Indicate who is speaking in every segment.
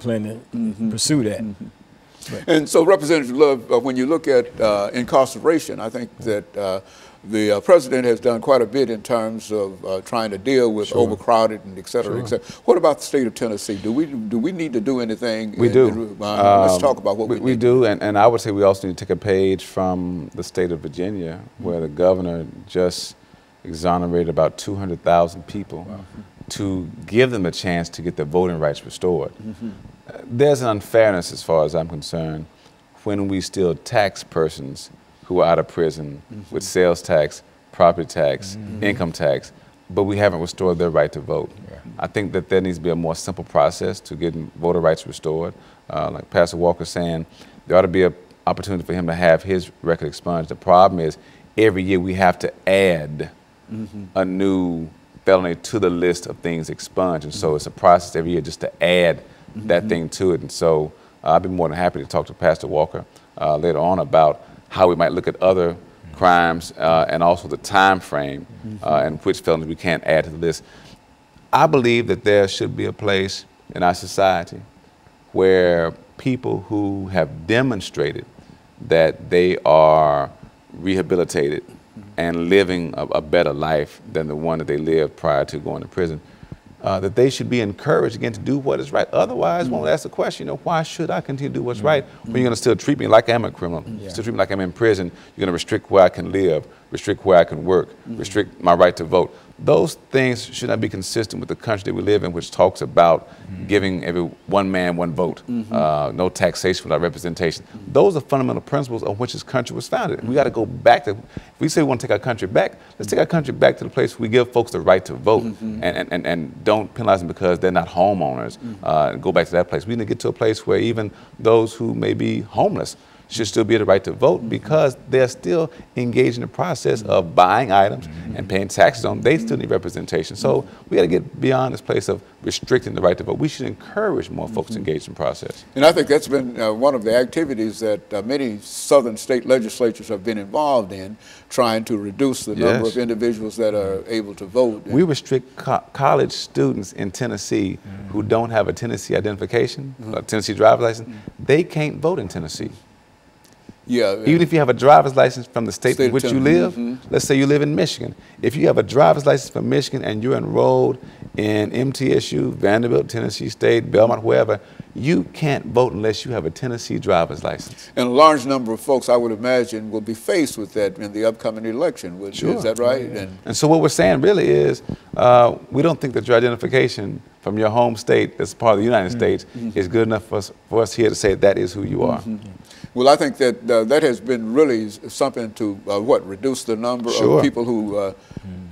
Speaker 1: plan to pursue that.
Speaker 2: And so, Representative Love, when you look at incarceration, I think that the president has done quite a bit in terms of trying to deal with overcrowded and et cetera, et cetera. What about the state of Tennessee? Do we need to do anything?
Speaker 3: We do.
Speaker 2: Let's talk about what we
Speaker 3: do. And I would say we also need to take a page from the state of Virginia, where the governor just exonerated about 200,000 people to give them a chance to get their voting rights restored. There's an unfairness, as far as I'm concerned, when we still tax persons who are out of prison with sales tax, property tax, income tax, but we haven't restored their right to vote. I think that there needs to be a more simple process to getting voter rights restored. Like Pastor Walker saying, there ought to be an opportunity for him to have his record expunged. The problem is, every year we have to add a new felony to the list of things expunged, and so it's a process every year just to add that thing to it. And so I'd be more than happy to talk to Pastor Walker later on about how we might look at other crimes and also the time frame and which felonies we can't add to the list. I believe that there should be a place in our society where people who have demonstrated that they are rehabilitated and living a better life than the one that they lived prior to going to prison, that they should be encouraged again to do what is right. Otherwise, one will ask the question, why should I continue to do what's right when you're going to still treat me like I'm a criminal, still treat me like I'm in prison? You're going to restrict where I can live, restrict where I can work, restrict my right to vote. Those things should not be consistent with the country that we live in, which talks about giving every one man, one vote, no taxation without representation. Those are fundamental principles on which this country was founded. We got to go back to, if we say we want to take our country back, let's take our country back to the place where we give folks the right to vote and don't penalize them because they're not homeowners. Go back to that place. We need to get to a place where even those who may be homeless should still be the right to vote because they're still engaged in the process of buying items and paying taxes on them. They still need representation. So we got to get beyond this place of restricting the right to vote. We should encourage more folks to engage in the process.
Speaker 2: And I think that's been one of the activities that many southern state legislatures have been involved in, trying to reduce the number of individuals that are able to vote.
Speaker 3: We restrict college students in Tennessee who don't have a Tennessee identification, a Tennessee driver's license. They can't vote in Tennessee. Even if you have a driver's license from the state in which you live, let's say you live in Michigan. If you have a driver's license from Michigan and you're enrolled in MTSU, Vanderbilt, Tennessee State, Belmont, wherever, you can't vote unless you have a Tennessee driver's license.
Speaker 2: And a large number of folks, I would imagine, will be faced with that in the upcoming election. Is that right?
Speaker 3: And so what we're saying really is we don't think that your identification from your home state as part of the United States is good enough for us here to say that is who you are.
Speaker 2: Well, I think that that has been really something to reduce the number of people who.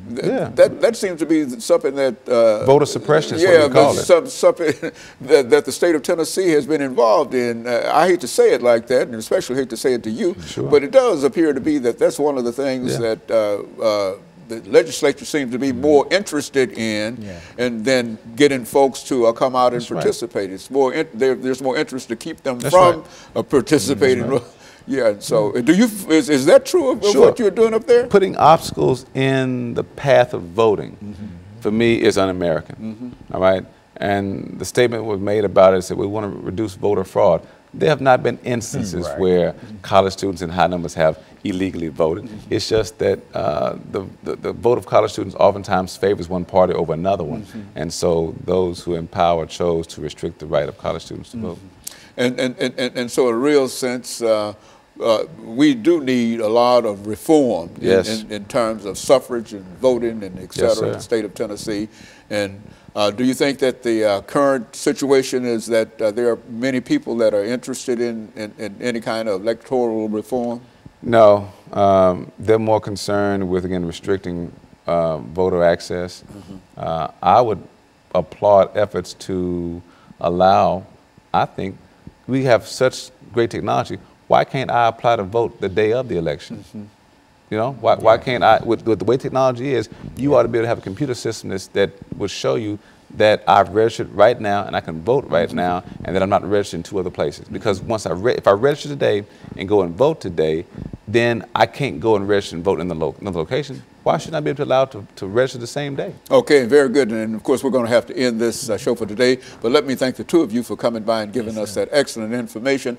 Speaker 2: That seems to be something that
Speaker 3: voter suppression is what we call it.
Speaker 2: Something that the state of Tennessee has been involved in. I hate to say it like that, and especially hate to say it to you, but it does appear to be that that's one of the things that the legislature seems to be more interested in, and then getting folks to come out and participate. It's more there's more interest to keep them from participating. So is that true of what you're doing up there?
Speaker 3: Putting obstacles in the path of voting, for me, is un-American. All right, and the statement was made about it said we want to reduce voter fraud. There have not been instances where college students in high numbers have illegally voted. It's just that the vote of college students oftentimes favors one party over another one. And so those who in power chose to restrict the right of college students to vote.
Speaker 2: And so in a real sense, we do need a lot of reform in terms of suffrage and voting and et cetera in the state of Tennessee. And do you think that the current situation is that there are many people that are interested in any kind of electoral reform?
Speaker 3: No, they're more concerned with, again, restricting voter access. I would applaud efforts to allow, I think, we have such great technology. Why can't I apply to vote the day of the election? Why can't I, with the way technology is, you ought to be able to have a computer system that will show you that I've registered right now and I can vote right now and that I'm not registered in 2 other places. Because once if I register today and go and vote today, then I can't go and register and vote in another location. why shouldn't I be allowed to register the same day?
Speaker 2: Okay, very good. And of course, we're going to have to end this show for today. But let me thank the two of you for coming by and giving us that excellent information.